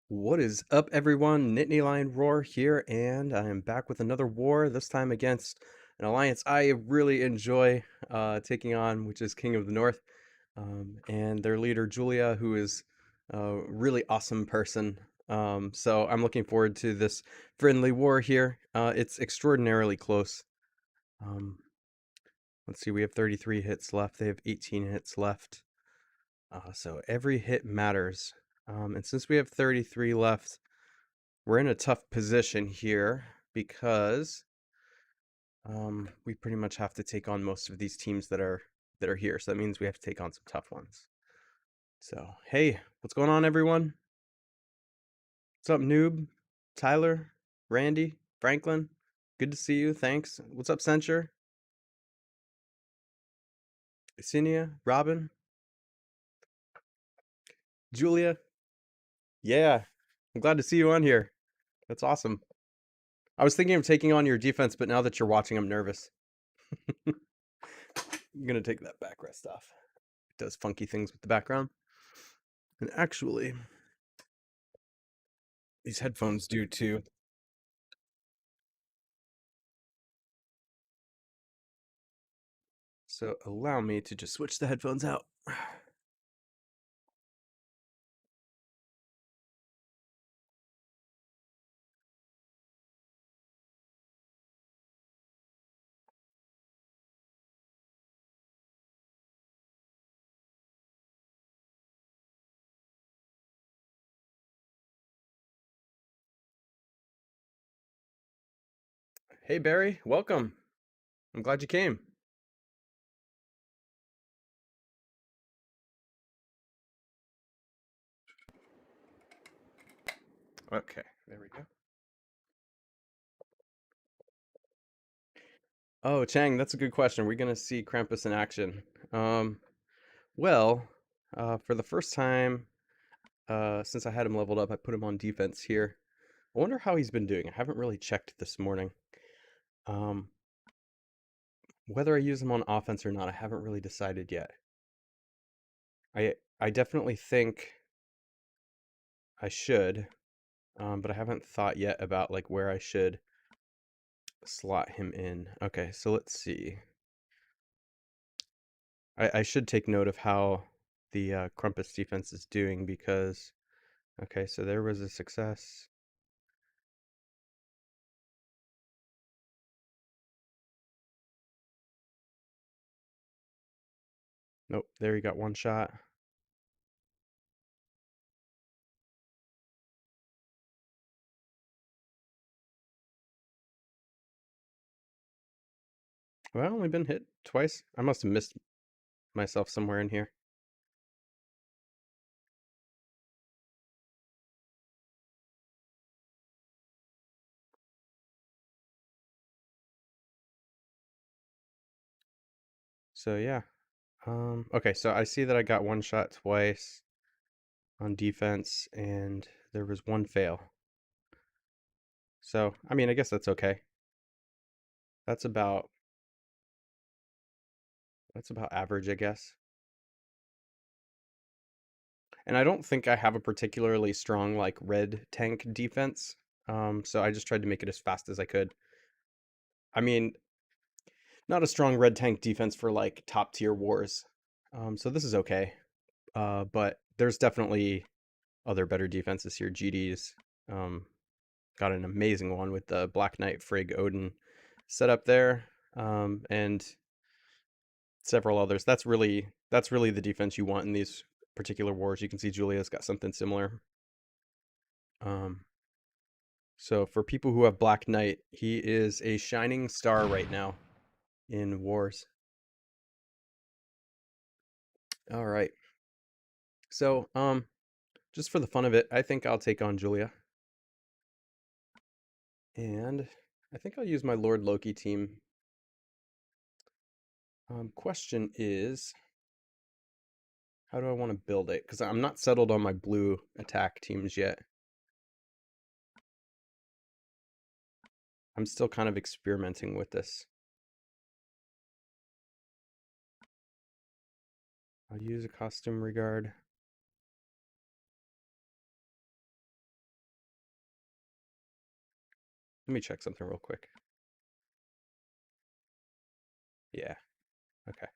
What is up, everyone? NittanyLionRoar here, and I am back with another war, this time against an alliance I really enjoy taking on, which is King of the North, and their leader, Julia, who is a really awesome person. So I'm looking forward to this friendly war here. It's extraordinarily close. Let's see, we have 33 hits left. They have 18 hits left. So every hit matters. And since we have 33 left, we're in a tough position here because we pretty much have to take on most of these teams that are here. So that means we have to take on some tough ones. So, hey, what's going on, everyone? What's up, Noob? Tyler? Randy? Franklin? Good to see you. Thanks. What's up, Censure? Isinia? Robin? Julia? Yeah, I'm glad to see you on here. That's awesome. I was thinking of taking on your defense, but now that you're watching, I'm nervous. I'm gonna take that backrest off. It does funky things with the background. And actually, these headphones do too. So allow me to just switch the headphones out. Hey Barry, welcome. I'm glad you came. Okay, there we go. Oh, Chang, that's a good question. We're gonna see Krampus in action. Well, for the first time, since I had him leveled up, I put him on defense here. I wonder how he's been doing. I haven't really checked this morning. Whether I use him on offense or not, I haven't really decided yet. I definitely think I should, but I haven't thought yet about like where I should slot him in. Okay, so let's see. I should take note of how the Krampus defense is doing because, okay, so there was a success. Nope, there he got one shot. Well, I've only been hit twice. I must have missed myself somewhere in here. So yeah. Okay, so I see that I got one shot twice on defense, and there was one fail. So, I mean, I guess that's okay. That's about average, I guess. And I don't think I have a particularly strong like red tank defense. So I just tried to make it as fast as I could. I mean, not a strong red tank defense for like top tier wars. So this is okay. But there's definitely other better defenses here. GD's got an amazing one with the Black Knight Frigg Odin set up there. And several others. That's really the defense you want in these particular wars. You can see Julia's got something similar. Um, so for people who have Black Knight, he is a shining star right now in wars. All right. So, just for the fun of it, I think I'll take on Julia. And I think I'll use my Lord Loki team. Question is, how do I want to build it? Because I'm not settled on my blue attack teams yet. I'm still kind of experimenting with this. I'll use a costume regard. Let me check something real quick. Yeah. Okay.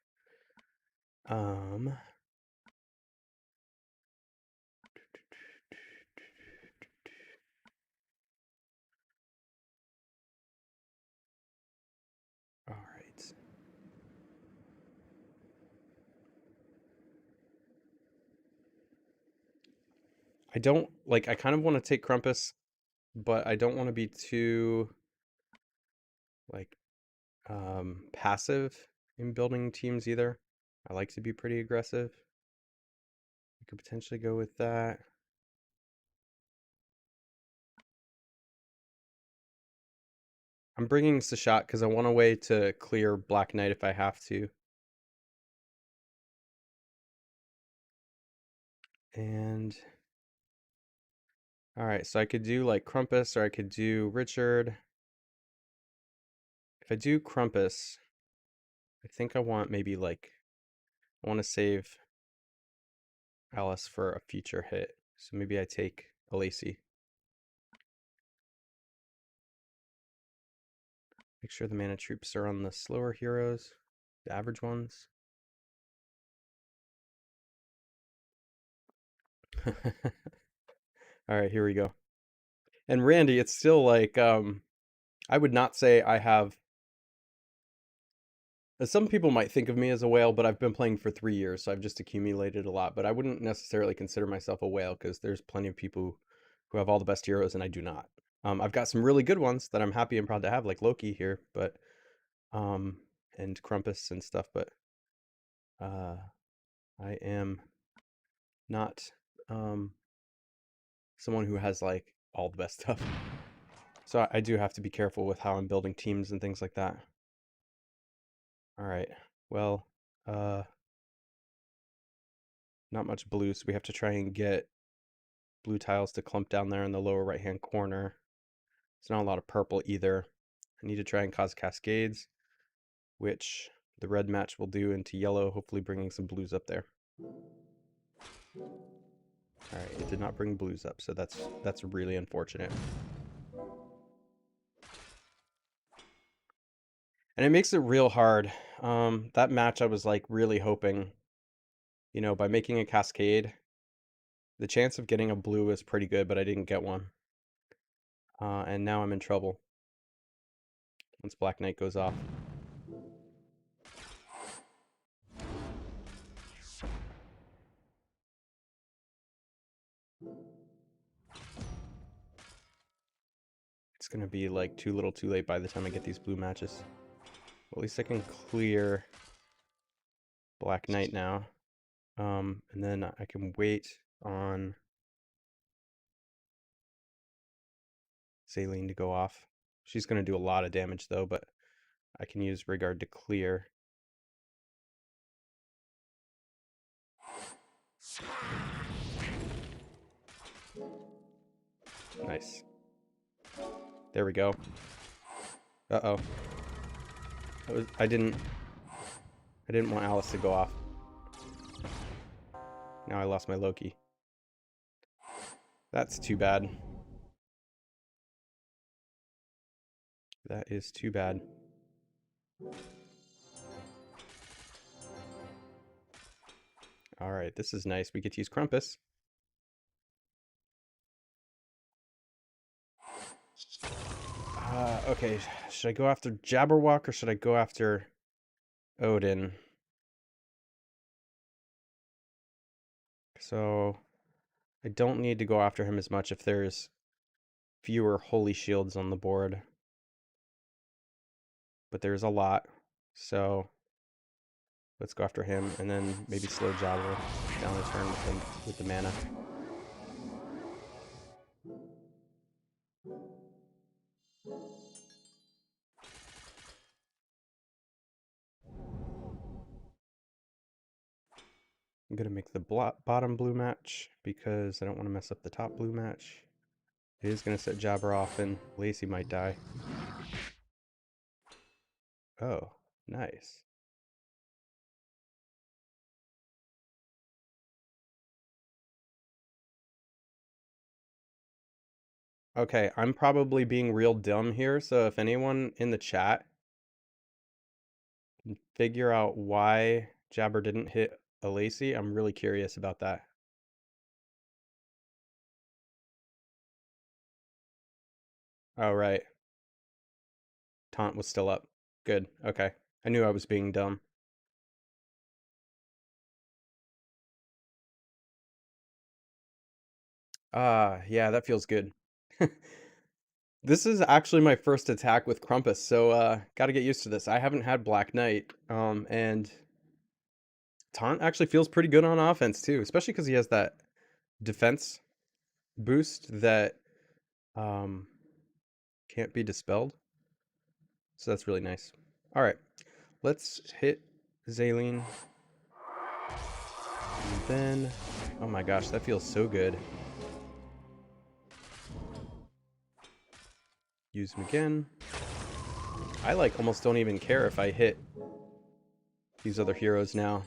All right. I don't like I kind of want to take Krampus, but I don't want to be too like passive in building teams either. I like to be pretty aggressive. We could potentially go with that. I'm bringing Sashat because I want a way to clear Black Knight if I have to. And all right, so I could do like Krampus or I could do Richard. If I do Krampus, I think I want maybe like I want to save Alice for a future hit. So maybe I take a Lacey. Make sure the mana troops are on the slower heroes, the average ones. All right, here we go. And Randy, it's still like I would not say I have. Some people might think of me as a whale, but I've been playing for 3 years, so I've just accumulated a lot. But I wouldn't necessarily consider myself a whale because there's plenty of people who have all the best heroes, and I do not. I've got some really good ones that I'm happy and proud to have, like Loki here, but and Krampus and stuff. But I am not someone who has like all the best stuff. So I do have to be careful with how I'm building teams and things like that. All right. Well, not much blue, so we have to try and get blue tiles to clump down there in the lower right-hand corner. There's not a lot of purple either. I need to try and cause cascades, which the red match will do into yellow, hopefully bringing some blues up there. All right, it did not bring blues up, so that's really unfortunate. And it makes it real hard. That match I was like really hoping, by making a cascade, the chance of getting a blue is pretty good, but I didn't get one. And now I'm in trouble once Black Knight goes off. It's going to be like too little too late by the time I get these blue matches. Well, at least I can clear Black Knight now. And then I can wait on Saline to go off. She's going to do a lot of damage though, but I can use Regard to clear. Nice. There we go. Uh-oh. I didn't want Alice to go off. Now I lost my Loki. That's too bad. That is too bad. Alright, this is nice. We get to use Krampus. Okay, should I go after Jabberwock or should I go after Odin? So, I don't need to go after him as much if there's fewer holy shields on the board. But there's a lot, so let's go after him and then maybe slow Jabber down the turn with the mana. I'm going to make the bottom blue match because I don't want to mess up the top blue match. It is going to set Jabber off and Lacey might die. Oh, nice. Okay, I'm probably being real dumb here, so if anyone in the chat can figure out why Jabber didn't hit a Lacey, I'm really curious about that. Oh, right. Taunt was still up. Good, okay. I knew I was being dumb. Yeah, that feels good. This is actually my first attack with Krampus, so gotta get used to this. I haven't had Black Knight, and Taunt actually feels pretty good on offense too, especially because he has that defense boost that um, can't be dispelled. So that's really nice. All right, let's hit Zaleen. And then, oh my gosh, that feels so good. Use him again. I like almost don't even care if I hit these other heroes now.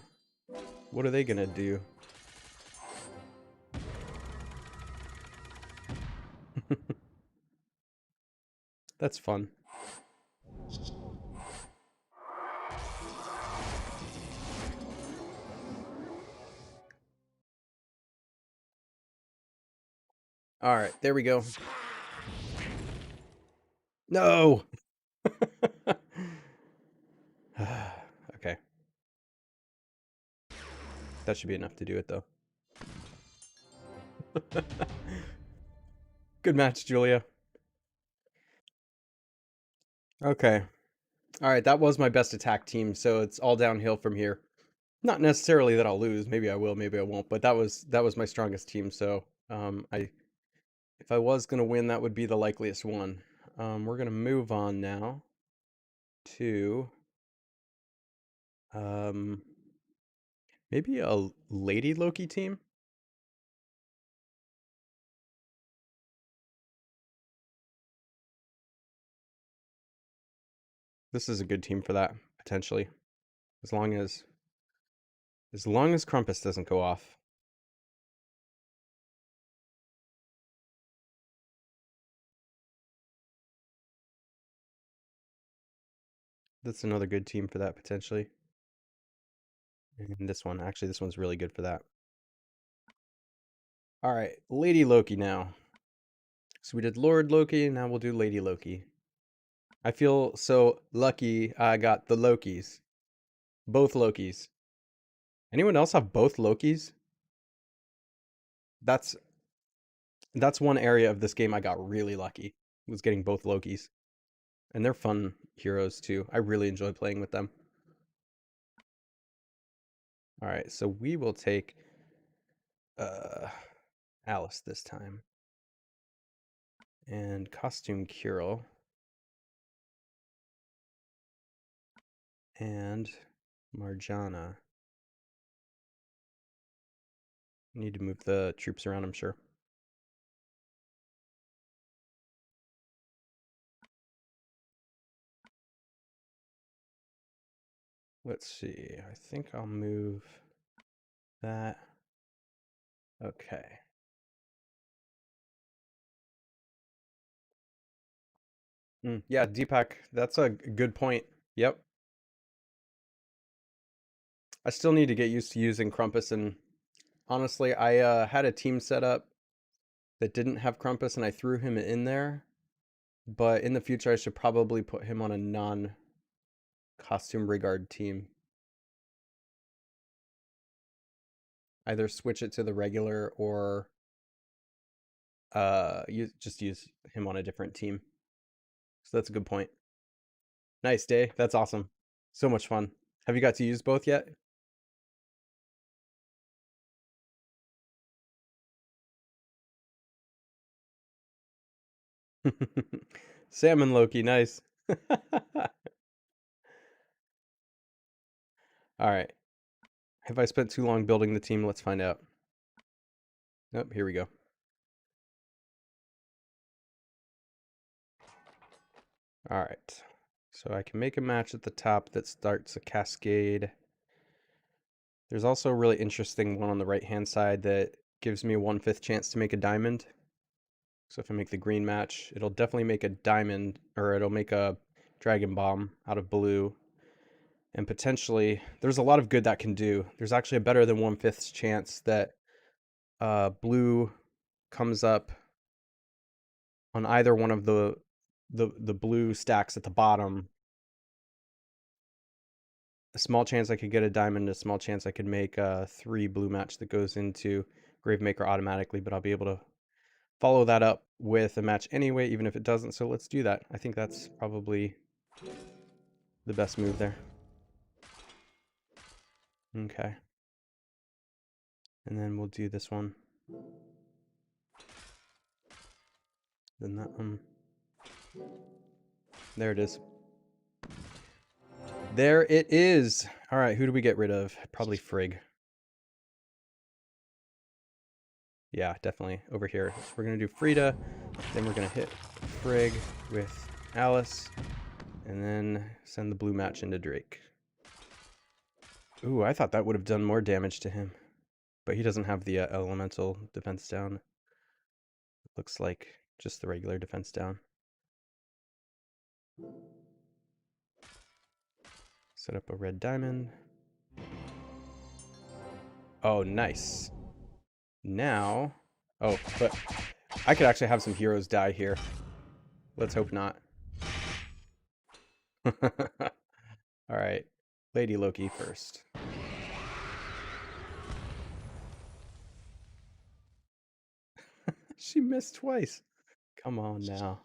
What are they gonna do? That's fun. All right, there we go. No! Okay. That should be enough to do it, though. Good match, Julia. Okay. All right, that was my best attack team, so it's all downhill from here. Not necessarily that I'll lose. Maybe I will, maybe I won't. But that was my strongest team. So if I was gonna win, that would be the likeliest one. We're gonna move on now to um, maybe a Lady Loki team. This is a good team for that potentially, as long as Krampus doesn't go off. That's another good team for that potentially. And this one, actually, this one's really good for that. All right, Lady Loki now. So we did Lord Loki, now we'll do Lady Loki. I feel so lucky I got the Lokis. Both Lokis. Anyone else have both Lokis? That's one area of this game I got really lucky. Was getting both Lokis. And they're fun heroes too. I really enjoy playing with them. All right, so we will take Alice this time. And Costume Kirill. And Marjana. Need to move the troops around, I'm sure. let's see. I think I'll move that. Okay. Yeah, Deepak, that's a good point. Yep. I still need to get used to using Crumpus, and honestly, I had a team set up that didn't have Crumpus, and I threw him in there. But in the future, I should probably put him on a non-costume Rigard team. Either switch it to the regular or just use him on a different team. So that's a good point. Nice day. That's awesome. So much fun. Have you got to use both yet? Salmon Loki, nice. All right. Have I spent too long building the team? Let's find out. Nope, here we go. All right. So I can make a match at the top that starts a cascade. There's also a really interesting one on the right-hand side that gives me a 1/5 chance to make a diamond. So if I make the green match, it'll definitely make a diamond, or it'll make a dragon bomb out of blue. And potentially, there's a lot of good that can do. There's actually a better than 1/5 chance that blue comes up on either one of the blue stacks at the bottom. A small chance I could get a diamond, a small chance I could make a 3 blue match that goes into Gravemaker automatically, but I'll be able to follow that up with a match anyway, even if it doesn't. So let's do that. I think that's probably the best move there. Okay. And then we'll do this one. Then that one. There it is. There it is. All right, who do we get rid of? Probably Frigg. Yeah, definitely over here. So we're going to do Frida, then we're going to hit Frigg with Alice, and then send the blue match into Drake. Ooh, I thought that would have done more damage to him. But he doesn't have the elemental defense down. It looks like just the regular defense down. Set up a red diamond. Oh, nice. Now... Oh, but I could actually have some heroes die here. Let's hope not. Alright. Lady Loki first. She missed twice. Come on now.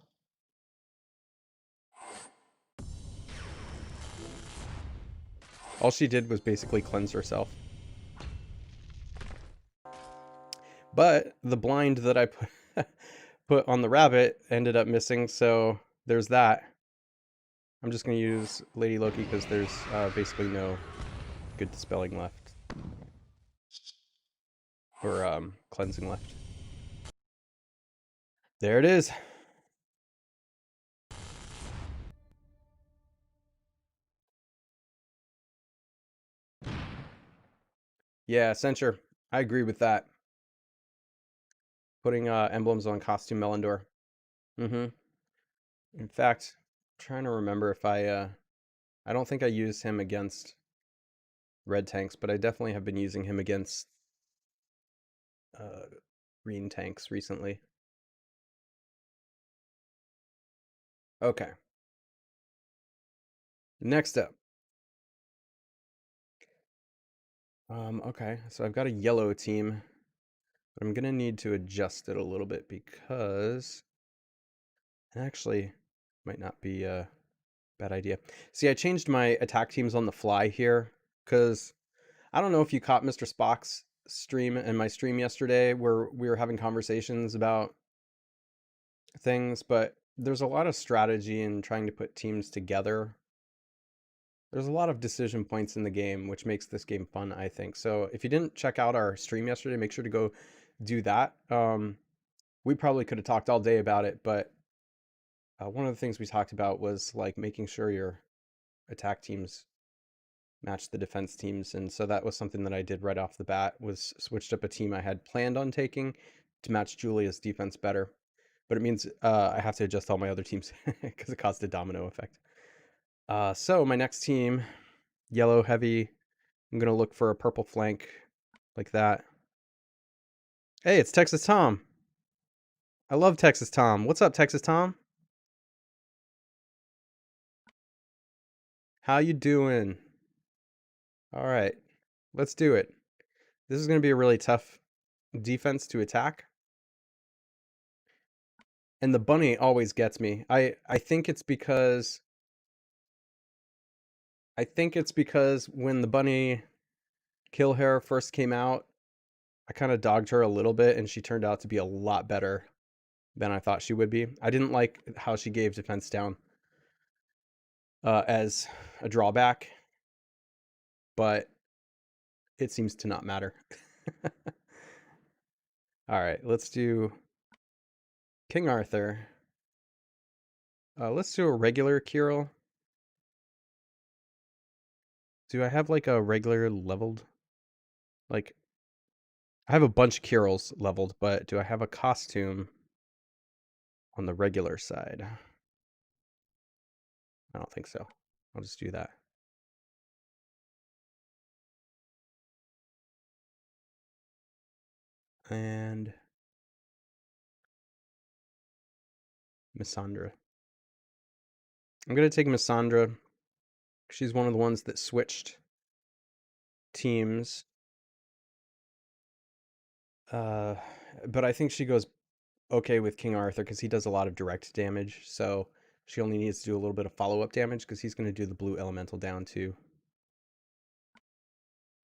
All she did was basically cleanse herself. But the blind that I put on the rabbit ended up missing, so there's that. I'm just going to use Lady Loki because there's basically no good dispelling left. Or cleansing left. There it is. Yeah, censure. I agree with that. Putting emblems on costume Melindor. In fact, I'm trying to remember if I don't think I used him against red tanks, but I definitely have been using him against green tanks recently. Okay. Next up. Okay, so I've got a yellow team, but I'm gonna need to adjust it a little bit because it actually might not be a bad idea. See, I changed my attack teams on the fly here because I don't know if you caught Mr. Spock's stream and my stream yesterday where we were having conversations about things, but there's a lot of strategy in trying to put teams together. There's a lot of decision points in the game, which makes this game fun, I think. So if you didn't check out our stream yesterday, make sure to go do that. We probably could have talked all day about it, but one of the things we talked about was like making sure your attack teams match the defense teams. And so that was something that I did right off the bat, was switched up a team I had planned on taking to match Julia's defense better. But it means I have to adjust all my other teams because it caused a domino effect. So my next team, yellow heavy. I'm going to look for a purple flank like that. Hey, it's Texas Tom. I love Texas Tom. What's up, Texas Tom? How you doing? All right, let's do it. This is going to be a really tough defense to attack. And the bunny always gets me. I think it's because when the bunny kill hair first came out, I kind of dogged her a little bit, and she turned out to be a lot better than I thought she would be. I didn't like how she gave defense down as a drawback, but it seems to not matter. All right, let's do King Arthur. Let's do a regular Kirill. Do I have like a regular leveled? Like, I have a bunch of Kirills leveled, but do I have a costume on the regular side? I don't think so. I'll just do that. And Missandra. I'm going to take Missandra. She's one of the ones that switched teams. But I think she goes okay with King Arthur because he does a lot of direct damage. So she only needs to do a little bit of follow-up damage because he's going to do the blue elemental down too.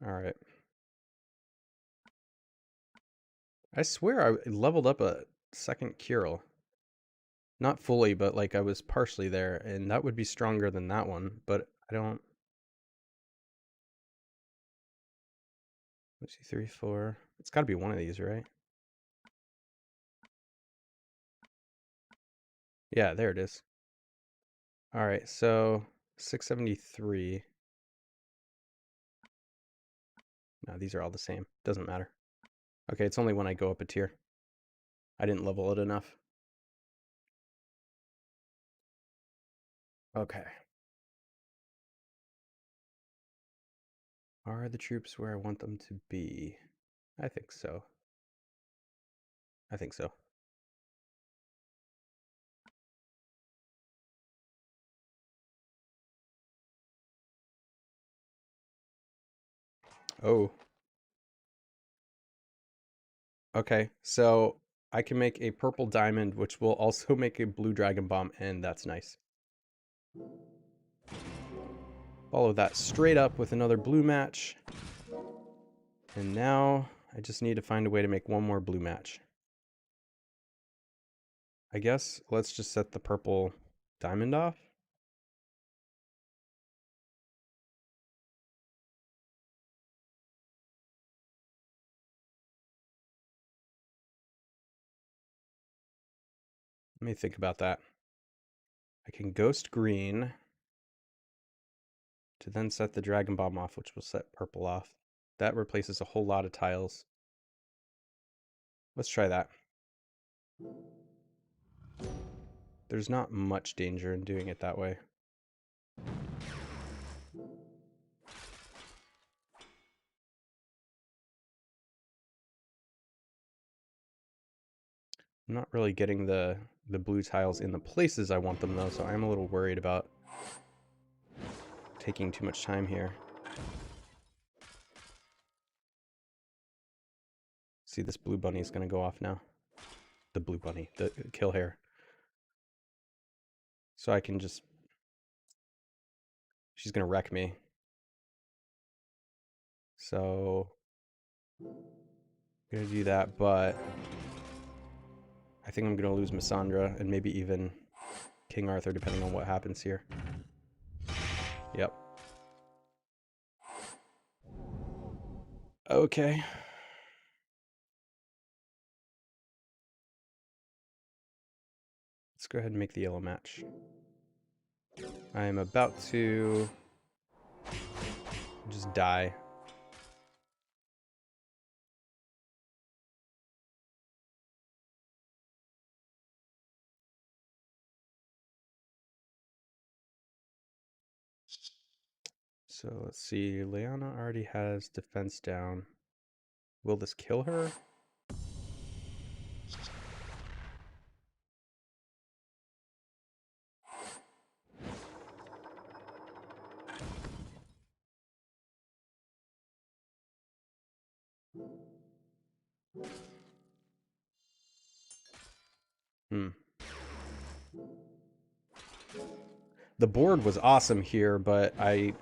All right. I swear I leveled up a second Kirill. Not fully, but like I was partially there, and that would be stronger than that one, but I don't... Let's see, 3, 4. It's got to be one of these, right? Yeah, there it is. All right, so 673. No, these are all the same. Doesn't matter. Okay, it's only when I go up a tier. I didn't level it enough. Okay. Are the troops where I want them to be? I think so. I think so. Oh. Okay, so I can make a purple diamond, which will also make a blue dragon bomb, and that's nice. Follow that straight up with another blue match. And now I just need to find a way to make one more blue match. I guess let's just set the purple diamond off. Let me think about that. I can ghost green to then set the dragon bomb off, which will set purple off. That replaces a whole lot of tiles. Let's try that. There's not much danger in doing it that way. I'm not really getting the blue tiles in the places I want them though, so I'm a little worried about taking too much time here. See, this blue bunny is going to go off now. The blue bunny, the kill hair. So I can just... She's going to wreck me. So... I'm going to do that, but... I think I'm going to lose Missandra and maybe even King Arthur, depending on what happens here. Yep. Okay. Let's go ahead and make the yellow match. I am about to Just die. So let's see. Leona already has defense down. Will this kill her? Hmm. The board was awesome here, but I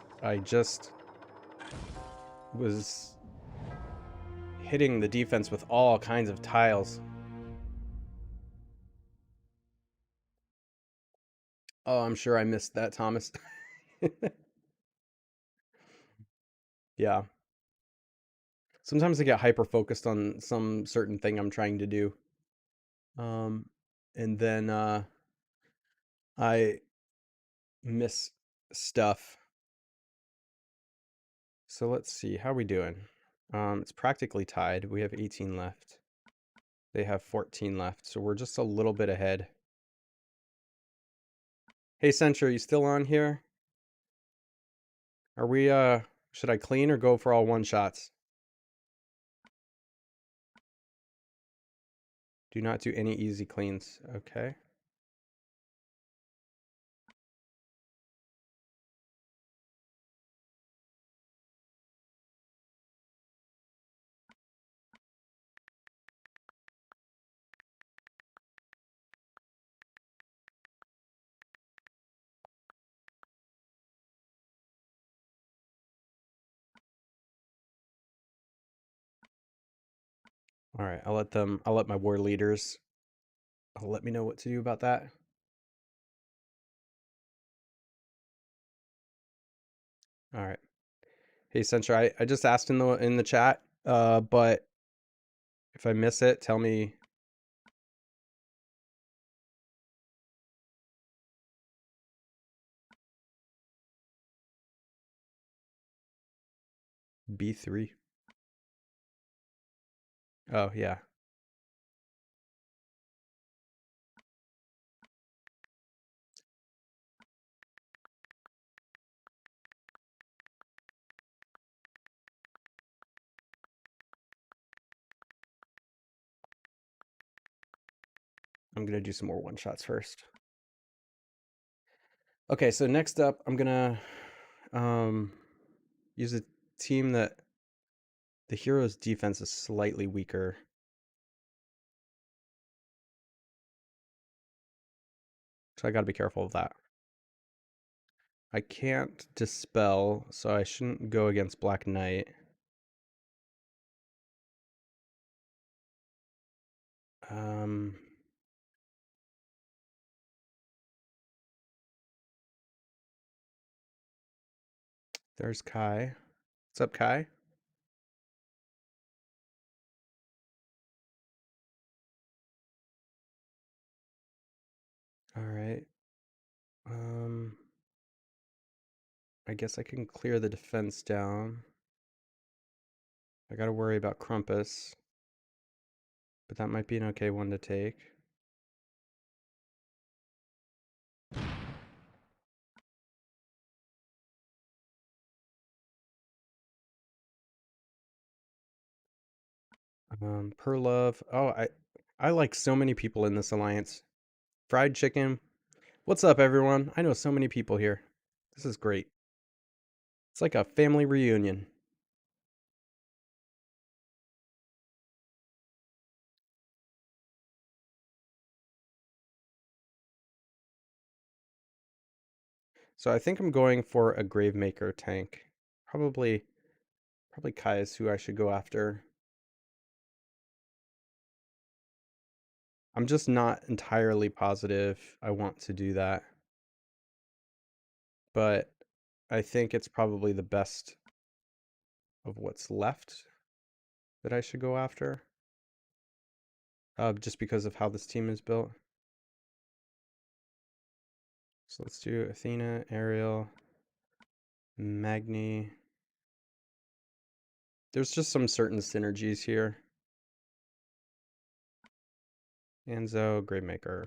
just was hitting the defense with all kinds of tiles. Oh, I'm sure I missed that, Thomas. Yeah. Sometimes I get hyper focused on some certain thing I'm trying to do. Um, and then I miss stuff. So let's see, how are we doing? It's practically tied. We have 18 left. They have 14 left, so we're just a little bit ahead. Hey, Central, you still on here? Are we, should I clean or go for all one shots? Do not do any easy cleans. Okay. All right, I'll let my war leaders, let me know what to do about that. All right. Hey, Central, I just asked in the chat, but if I miss it, tell me. B3. Oh, yeah. I'm gonna do some more one shots first. Okay, so next up, I'm gonna use a team that the hero's defense is slightly weaker. So I gotta be careful of that. I can't dispel, so I shouldn't go against Black Knight. There's Kai. What's up, Kai? All right. I guess I can clear the defense down. I gotta worry about Krampus, but that might be an okay one to take. Perlove. Oh, I like so many people in this alliance. Fried chicken. What's up, everyone? I know so many people here. This is great. It's like a family reunion. So I think I'm going for a Gravemaker tank. Probably Kai is who I should go after. I'm just not entirely positive I want to do that. But I think it's probably the best of what's left that I should go after. Just because of how this team is built. So let's do Athena, Ariel, Magni. There's just some certain synergies here. Anzo, Gravemaker.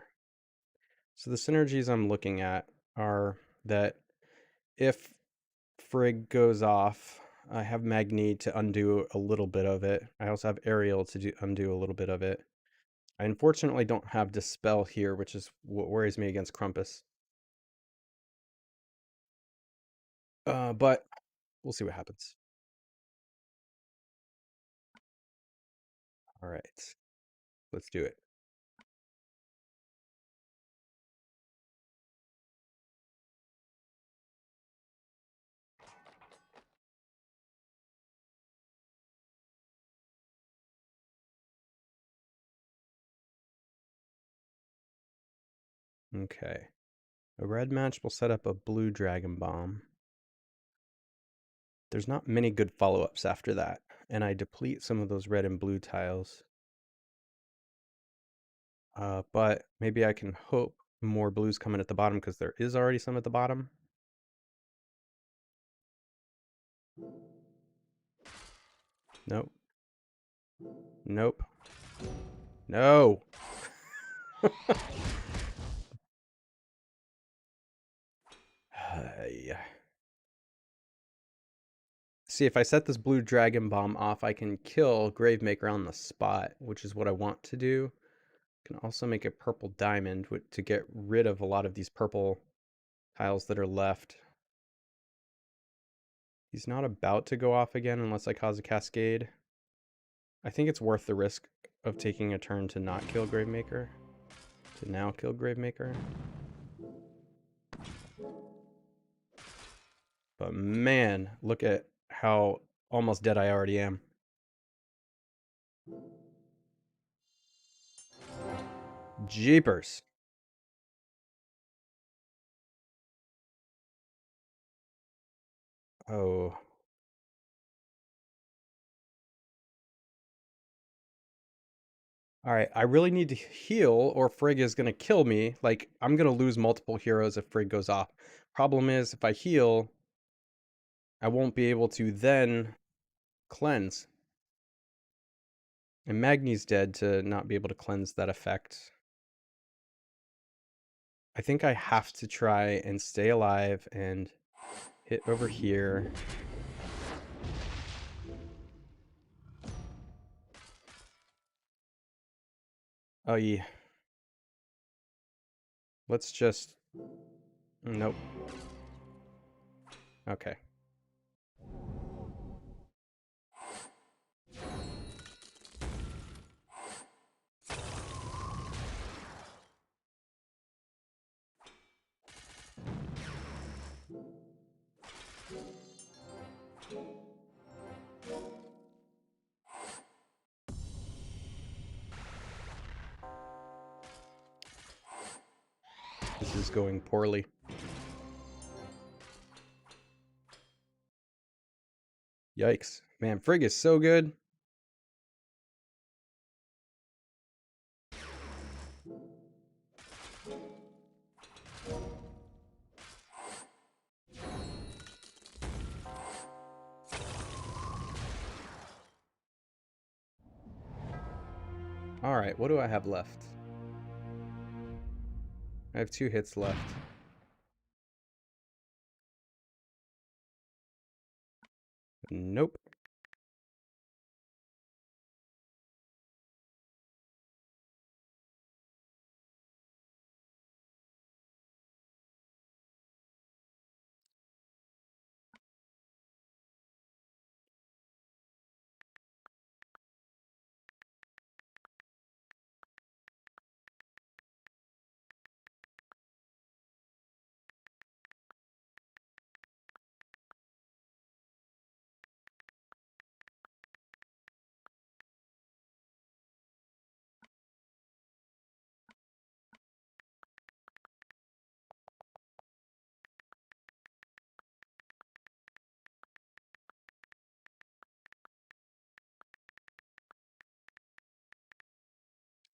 So the synergies I'm looking at are that if Frigg goes off, I have Magni to undo a little bit of it. I also have Ariel to undo a little bit of it. I unfortunately don't have Dispel here, which is what worries me against Krampus. But we'll see what happens. All right, let's do it. Okay. A red match will set up a blue Dragon Bomb. There's not many good follow-ups after that, and I deplete some of those red and blue tiles. But maybe I can hope more blues come in at the bottom because there is already some at the bottom. Nope. Nope. No! See, if I set this blue Dragon Bomb off, I can kill Gravemaker on the spot, which is what I want to do. Can also make a purple diamond to get rid of a lot of these purple tiles that are left. He's not about to go off again unless I cause a cascade. I think it's worth the risk of taking a turn to not kill Gravemaker. To now kill Gravemaker. But man, look at how almost dead I already am. Jeepers. Oh. All right, I really need to heal or Frigg is going to kill me. Like, I'm going to lose multiple heroes if Frigg goes off. Problem is, if I heal, I won't be able to then cleanse. And Magni's dead to not be able to cleanse that effect. I think I have to try and stay alive and hit over here. Oh, yeah. Let's just... Nope. Okay. This is going poorly. Yikes. Man, Frigg is so good. Alright, what do I have left? I have 2 hits left. Nope.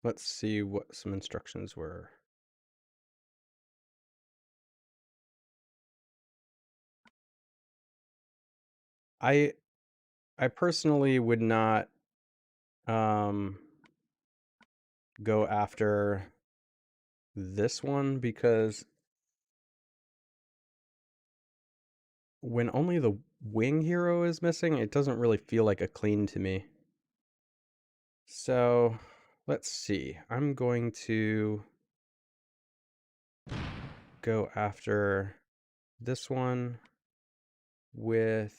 Let's see what some instructions were. I I personally would not go after this one because when only the wing hero is missing, it doesn't really feel like a clean to me. So let's see. I'm going to go after this one with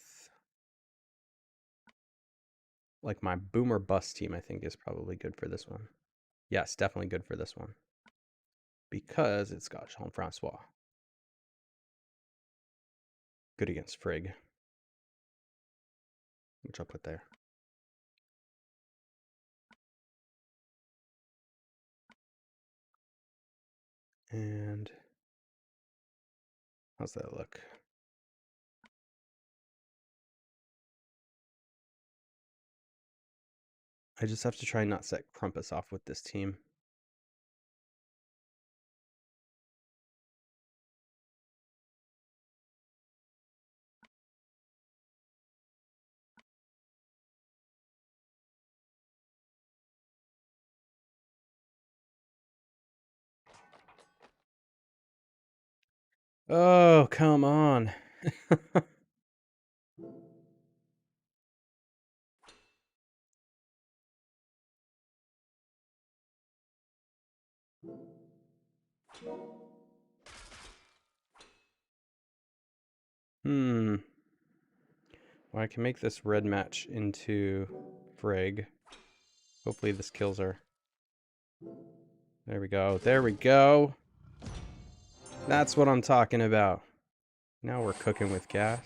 like my boomer bust team. I think is probably good for this one. Yes, definitely good for this one because it's got Jean-Francois. Good against Frigg, which I'll put there. And how's that look? I just have to try and not set Krampus off with this team. Oh, come on. Well, I can make this red match into Frigg. Hopefully this kills her. There we go. There we go. That's what I'm talking about. Now we're cooking with gas.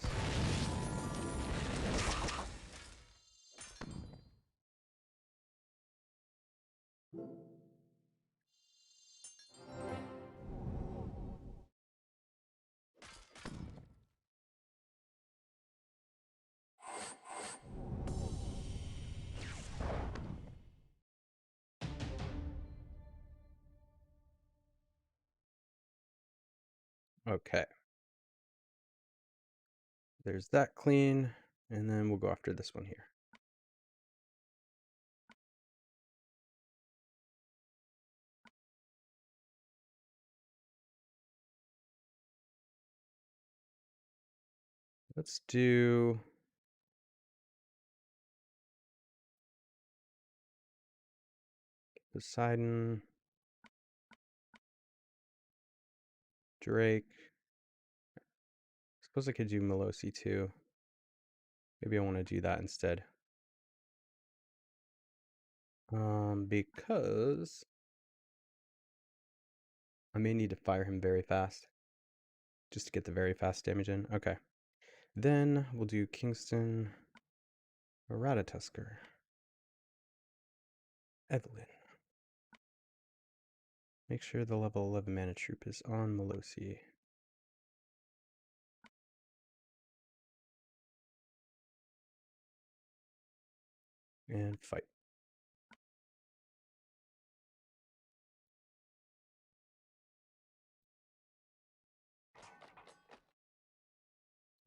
Okay. There's that clean. And then we'll go after this one here. Let's do Poseidon, Drake. Suppose I could do Melosi too. Maybe I want to do that instead. Because I may need to fire him very fast. Just to get the very fast damage in. Okay. Then we'll do Kingston, Ratatusker, Evelyn. Make sure the level 11 mana troop is on Melosi. And fight.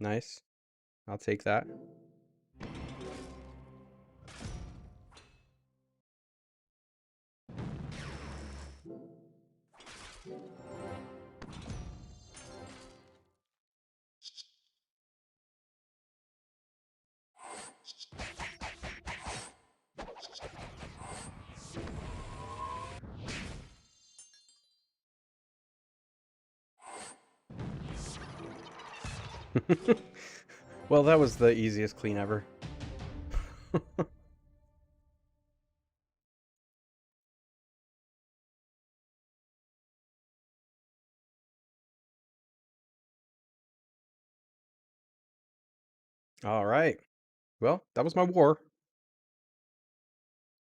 Nice. I'll take that. Well, that was the easiest clean ever. All right. Well, that was my war.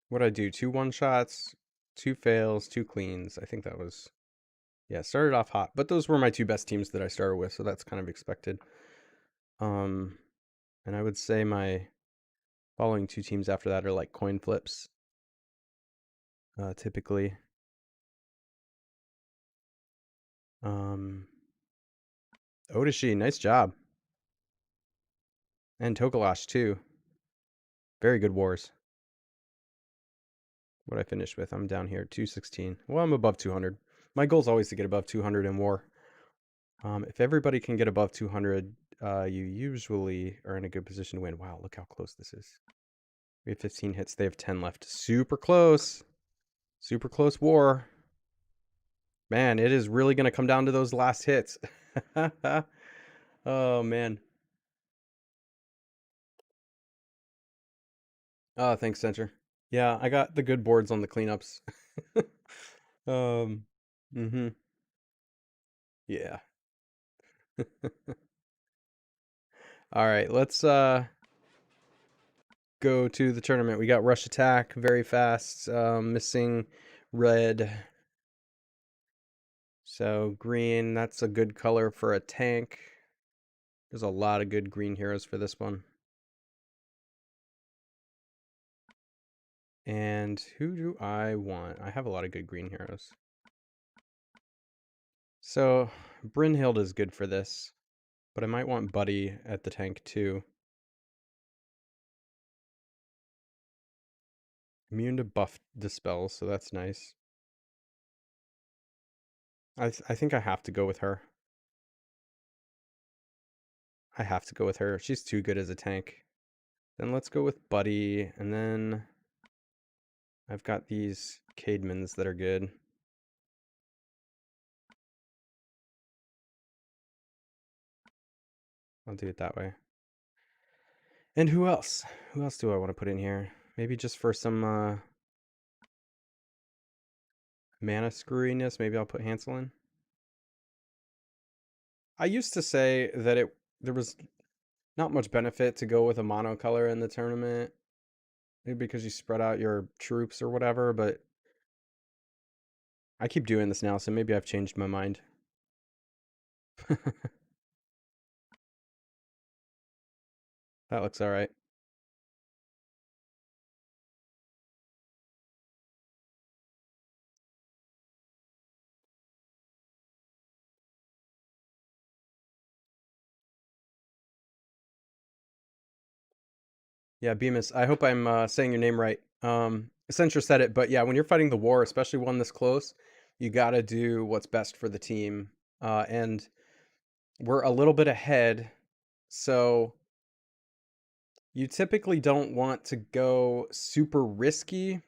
What'd I do? 2 one-shots, 2 fails, 2 cleans. I think that was... Yeah, started off hot. But those were my 2 best teams that I started with, so that's kind of expected. And I would say my following 2 teams after that are like coin flips. Typically. Odashi, nice job. And Tokalash too. Very good wars. What I finished with, I'm down here, 216. Well, I'm above 200. My goal is always to get above 200 in war. If everybody can get above 200, you usually are in a good position to win. Wow, look how close this is. We have 15 hits. They have 10 left. Super close. Super close war. Man, it is really going to come down to those last hits. Oh, man. Oh, thanks, Center. Yeah, I got the good boards on the cleanups. um, mm-hmm. Yeah. All right, let's go to the tournament. We got rush attack very fast. Missing red. So green, that's a good color for a tank. There's a lot of good green heroes for this one. And who do I want? I have a lot of good green heroes. So Brynhild is good for this, but I might want Buddy at the tank too. Immune to buff dispel, so that's nice. I think I have to go with her. I have to go with her. She's too good as a tank. Then let's go with Buddy, and then I've got these Cademans that are good. I'll do it that way. And who else? Who else do I want to put in here? Maybe just for some mana screwiness, maybe I'll put Hansel in. I used to say that there was not much benefit to go with a monocolor in the tournament. Maybe because you spread out your troops or whatever, but I keep doing this now, so maybe I've changed my mind. That looks all right. Yeah, Bemis, I hope I'm saying your name right. Accenture said it, but yeah, when you're fighting the war, especially one this close, you got to do what's best for the team. And we're a little bit ahead, so you typically don't want to go super risky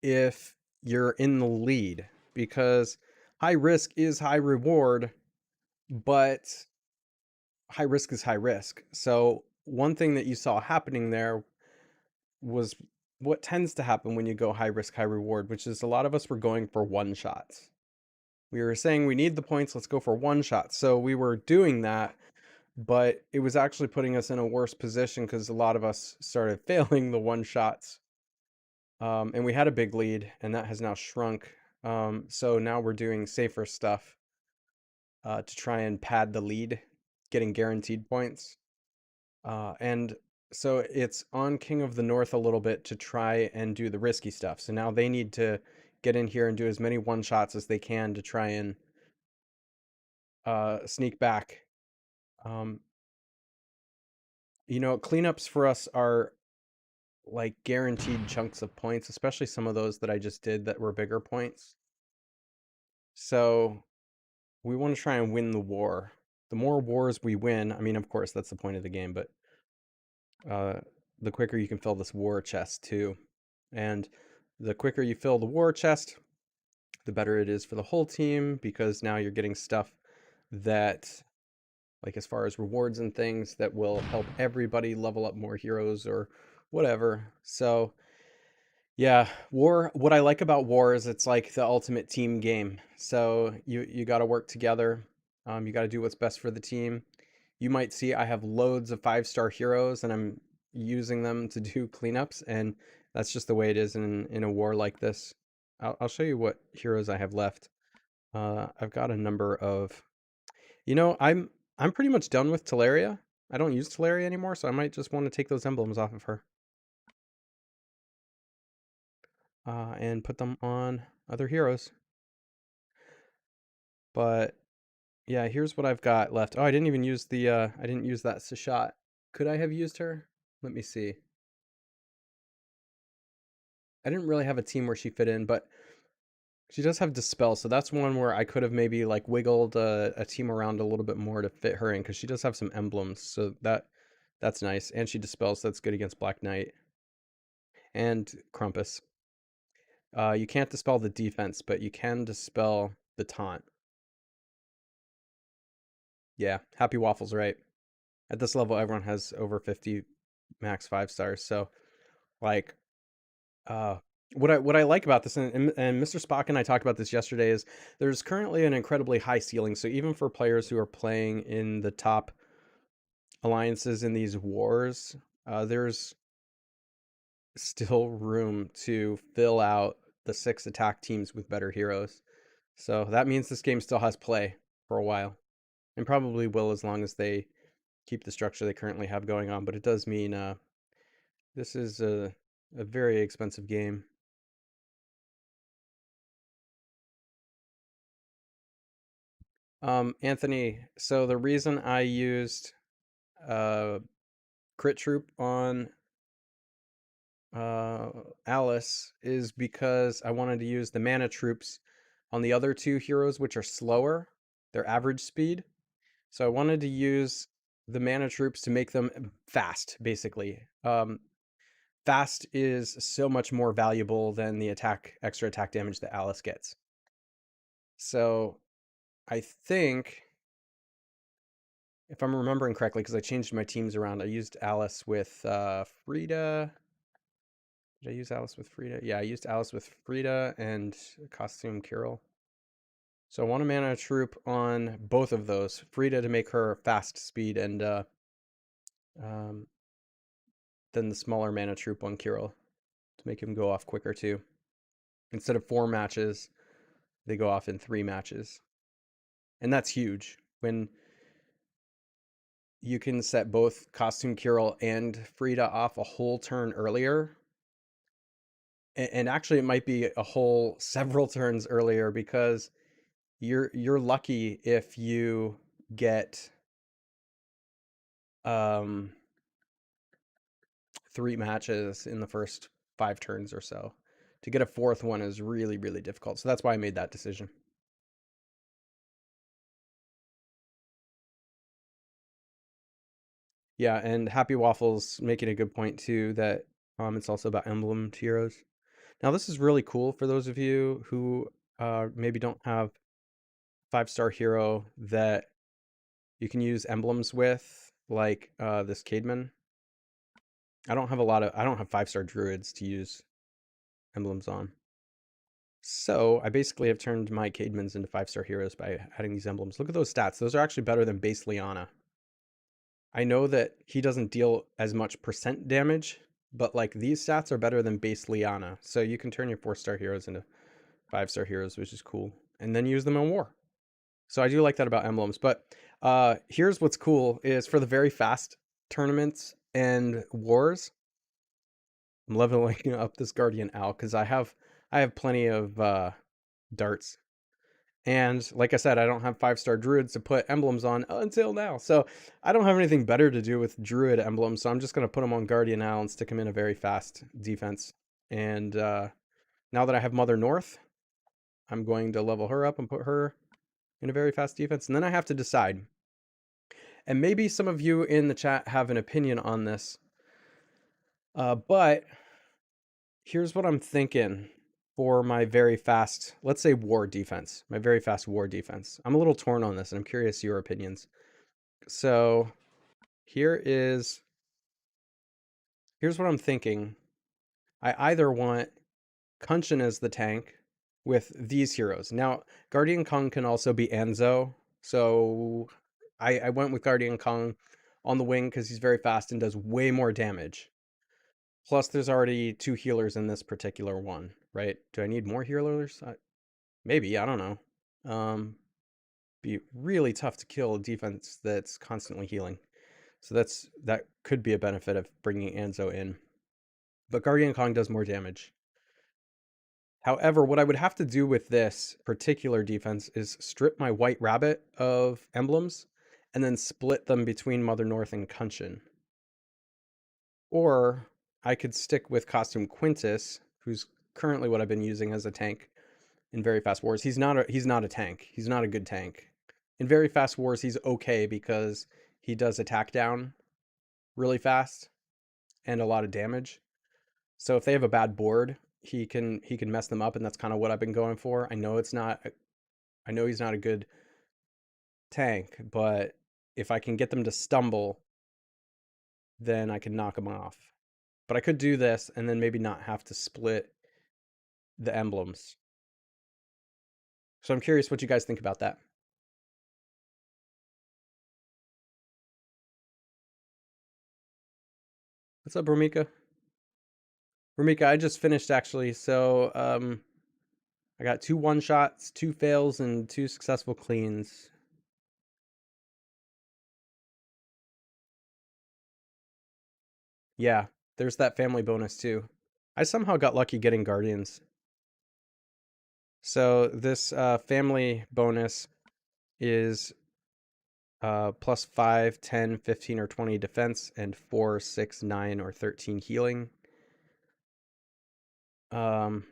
if you're in the lead, because high risk is high reward, but high risk is high risk. So one thing that you saw happening there was what tends to happen when you go high risk, high reward, which is a lot of us were going for one shots. We were saying we need the points, let's go for one shot. So we were doing that, but it was actually putting us in a worse position because a lot of us started failing the one shots. And we had a big lead, and that has now shrunk. So now we're doing safer stuff to try and pad the lead, getting guaranteed points. And so it's on King of the North a little bit to try and do the risky stuff. So now they need to get in here and do as many one shots as they can to try and sneak back. Um, cleanups for us are like guaranteed chunks of points, especially some of those that I just did that were bigger points. So we want to try and win the war. The more wars we win, I mean, of course, that's the point of the game, but the quicker you can fill this war chest too. And the quicker you fill the war chest, the better it is for the whole team, because now you're getting stuff that, like as far as rewards and things, that will help everybody level up more heroes or whatever. So yeah, war, what I like about war is it's like the ultimate team game. So you got to work together. You got to do what's best for the team. You might see I have loads of 5-star heroes and I'm using them to do cleanups, and that's just the way it is in a war like this. I'll show you what heroes I have left. I've got a number of, I'm pretty much done with Teleria. I don't use Teleria anymore, so I might just want to take those emblems off of her. And put them on other heroes. But yeah, here's what I've got left. Oh, I didn't even use I didn't use that Sashat. Could I have used her? Let me see. I didn't really have a team where she fit in, but she does have Dispel, so that's one where I could have maybe like wiggled a team around a little bit more to fit her in, because she does have some emblems, so that's nice. And she Dispels, so that's good against Black Knight and Krampus. You can't dispel the defense, but you can dispel the taunt. Yeah, Happy Waffles, right? At this level, everyone has over 50 max 5 stars, so like uh what I like about this, and Mr. Spock and I talked about this yesterday, is there's currently an incredibly high ceiling. So even for players who are playing in the top alliances in these wars, there's still room to fill out the 6 attack teams with better heroes. So that means this game still has play for a while, and probably will as long as they keep the structure they currently have going on. But it does mean this is a very expensive game. Anthony, so the reason I used crit troop on uh, Alice is because I wanted to use the mana troops on the other 2 heroes, which are slower, their average speed. So I wanted to use the mana troops to make them fast, basically. Fast is so much more valuable than the extra attack damage that Alice gets. So I think, if I'm remembering correctly, because I changed my teams around, I used Alice with Frida. Did I use Alice with Frida? Yeah, I used Alice with Frida and Costume Kirill. So I want a mana troop on both of those. Frida to make her fast speed, and um, then the smaller mana troop on Kirill to make him go off quicker too. Instead of 4 matches, they go off in 3 matches. And that's huge. When you can set both Costume Kirill and Frida off a whole turn earlier, and actually it might be a whole several turns earlier, because you're lucky if you get um 3 matches in the first 5 turns or so. To get a 4th one is really, really difficult. So that's why I made that decision. Yeah, and Happy Waffles making a good point too, that it's also about emblem heroes. Now this is really cool for those of you who maybe don't have 5-star hero that you can use emblems with, like this Cademan. I don't have 5-star druids to use emblems on. So I basically have turned my Cademans into 5-star heroes by adding these emblems. Look at those stats. Those are actually better than base Liana. I know that he doesn't deal as much percent damage, but like these stats are better than base Liana. So you can turn your 4-star heroes into 5-star heroes, which is cool. And then use them in war. So I do like that about emblems. But here's what's cool is, for the very fast tournaments and wars, I'm leveling up this Guardian Owl because I have plenty of darts. And like I said, I don't have 5-star druids to put emblems on until now. So I don't have anything better to do with druid emblems. So I'm just going to put them on Guardian Owl and stick them in a very fast defense. And now that I have Mother North, I'm going to level her up and put her in a very fast defense. And then I have to decide. And maybe some of you in the chat have an opinion on this. But here's what I'm thinking for my very fast, let's say war defense, my very fast war defense. I'm a little torn on this, and I'm curious your opinions. So here's what I'm thinking. I either want Kunshin as the tank with these heroes. Now, Guardian Kong can also be Anzo, so I went with Guardian Kong on the wing because he's very fast and does way more damage. Plus, there's already 2 healers in this particular one, right? Do I need more healers? Maybe, I don't know. Be really tough to kill a defense that's constantly healing. So that could be a benefit of bringing Anzo in. But Guardian Kong does more damage. However, what I would have to do with this particular defense is strip my White Rabbit of emblems and then split them between Mother North and Kunshin. Or I could stick with Costume Quintus, who's currently what I've been using as a tank in Very Fast Wars. He's not a tank. He's not a good tank. In Very Fast Wars, he's okay because he does attack down really fast and a lot of damage. So if they have a bad board, he can mess them up, and that's kind of what I've been going for. I know he's not a good tank, but if I can get them to stumble, then I can knock them off. But I could do this and then maybe not have to split the emblems. So I'm curious what you guys think about that. What's up, Romika? Romika, I just finished actually. So I got 2 one-shots, 2 fails, and 2 successful cleans. Yeah, there's that family bonus too. I somehow got lucky getting guardians. So this family bonus is plus 5, 10, 15, or 20 defense, and 4, 6, 9, or 13 healing. So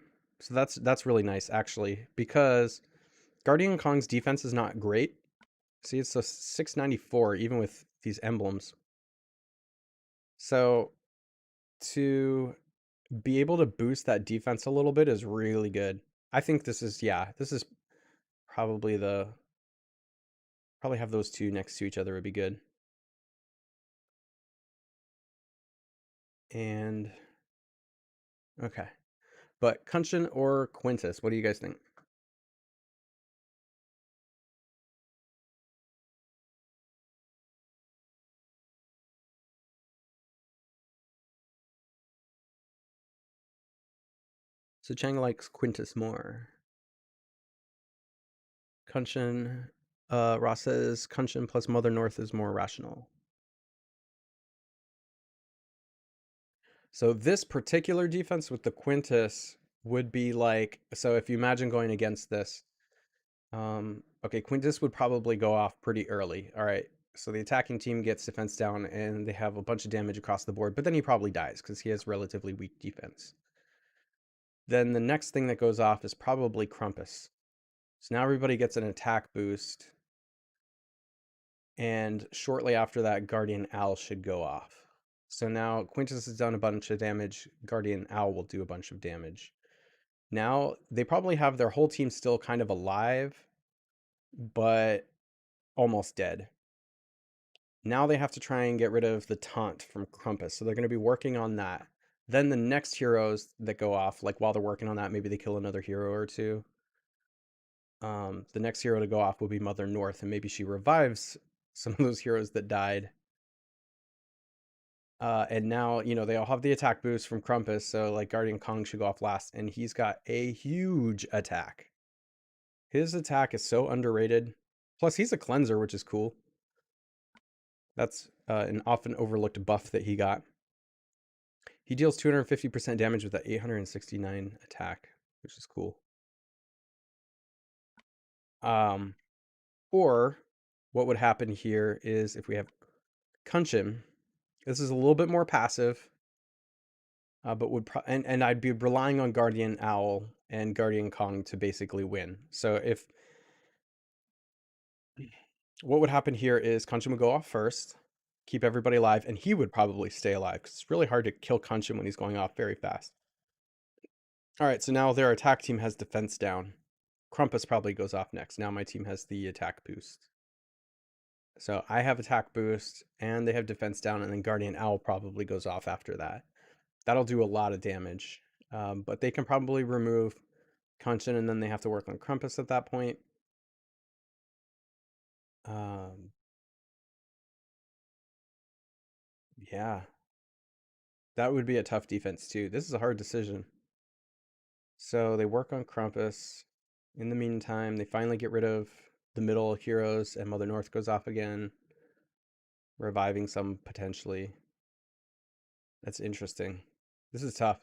that's really nice actually, because Guardian Kong's defense is not great. See, it's a 694 even with these emblems. So to be able to boost that defense a little bit is really good. I think this is probably probably have those two next to each other would be good. And okay. But Kunshin or Quintus, what do you guys think? So Chang likes Quintus more. Kunshin, Ross says Kunshin plus Mother North is more rational. So this particular defense with the Quintus would be like, so if you imagine going against this, okay, Quintus would probably go off pretty early. All right, so the attacking team gets defense down and they have a bunch of damage across the board, but then he probably dies because he has relatively weak defense. Then the next thing that goes off is probably Krampus. So now everybody gets an attack boost. And shortly after that, Guardian Owl should go off. So now Quintus has done a bunch of damage. Guardian Owl will do a bunch of damage. Now they probably have their whole team still kind of alive, but almost dead. Now they have to try and get rid of the taunt from Krampus. So they're going to be working on that. Then the next heroes that go off, like while they're working on that, maybe they kill another hero or two. The next hero to go off will be Mother North, and maybe she revives some of those heroes that died. And now, they all have the attack boost from Krampus, so like Guardian Kong should go off last, and he's got a huge attack. His attack is so underrated. Plus, he's a cleanser, which is cool. That's an often overlooked buff that he got. He deals 250% damage with that 869 attack, which is cool. Or what would happen here is if we have Kunshin, this is a little bit more passive, but and I'd be relying on Guardian Owl and Guardian Kong to basically win. So what would happen here is Kunshin would go off first, keep everybody alive, and he would probably stay alive because it's really hard to kill Kunshin when he's going off very fast. All right, so now their attack team has defense down. Krampus probably goes off next. Now my team has the attack boost. So I have attack boost, and they have defense down, and then Guardian Owl probably goes off after that. That'll do a lot of damage, but they can probably remove Kunshin, and then they have to work on Krampus at that point. Yeah, that would be a tough defense too. This is a hard decision. So they work on Krampus. In the meantime, they finally get rid of the middle heroes, and Mother North goes off again, reviving some potentially. That's interesting. This is tough.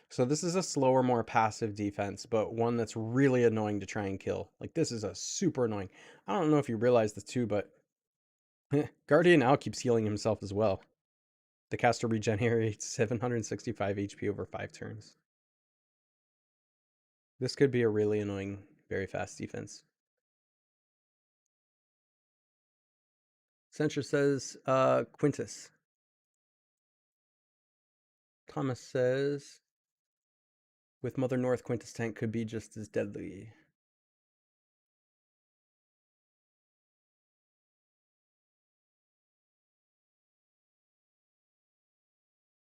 So this is a slower, more passive defense, but one that's really annoying to try and kill. Like, this is a super annoying. I don't know if you realize this too, but Guardian Owl keeps healing himself as well. The caster regenerates 765 HP over 5 turns. This could be a really annoying, very fast defense. Censure says Quintus. Thomas says with Mother North, Quintus tank could be just as deadly.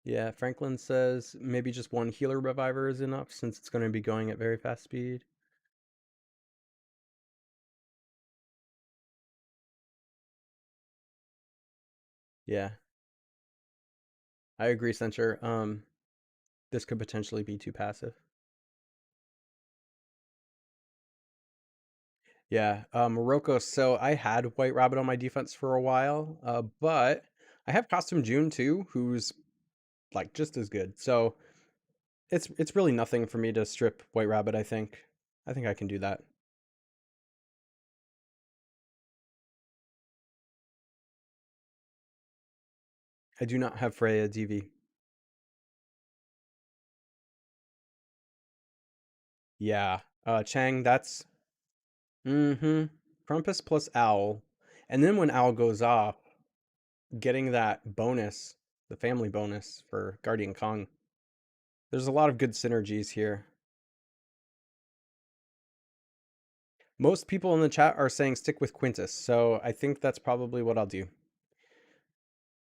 Yeah, Franklin says maybe just one healer reviver is enough since it's going to be going at very fast speed. Yeah, I agree, Censure. This could potentially be too passive. Yeah, Morocco. So I had White Rabbit on my defense for a while, but I have Costume June too, who's like just as good. So it's really nothing for me to strip White Rabbit. I think I can do that. I do not have Freya DV. Yeah, Chang. That's mm-hmm. Crumpus plus Owl, and then when Owl goes off, getting that bonus, the family bonus for Guardian Kong. There's a lot of good synergies here. Most people in the chat are saying stick with Quintus, so I think that's probably what I'll do.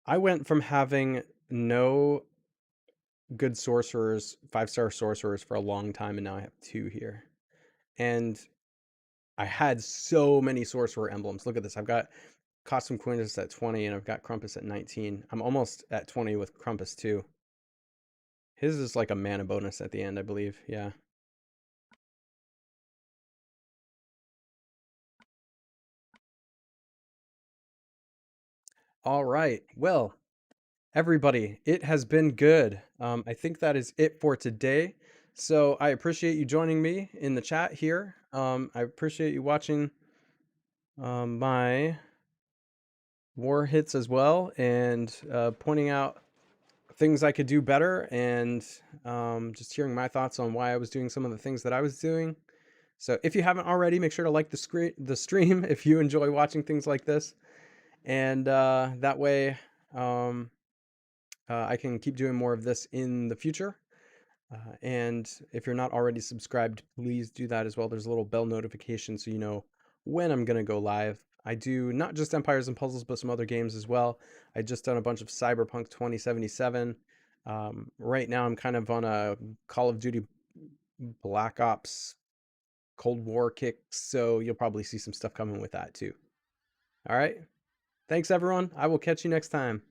I went from having no good sorcerers, 5-star sorcerers for a long time, and now I have 2 here. And I had so many sorcerer emblems. Look at this. I've got Costume Quintus at 20, and I've got Crumpus at 19. I'm almost at 20 with Crumpus too. His is like a mana bonus at the end, I believe. Yeah. All right. Well, everybody, it has been good. I think that is it for today. So I appreciate you joining me in the chat here. I appreciate you watching my war hits as well and pointing out things I could do better and just hearing my thoughts on why I was doing some of the things that I was doing. So if you haven't already, make sure to like the stream if you enjoy watching things like this. And that way I can keep doing more of this in the future. And if you're not already subscribed, please do that as well. There's a little bell notification so you know when I'm going to go live. I do not just Empires and Puzzles, but some other games as well. I just done a bunch of Cyberpunk 2077. Right now, I'm kind of on a Call of Duty Black Ops Cold War kick, so you'll probably see some stuff coming with that too. All right. Thanks, everyone. I will catch you next time.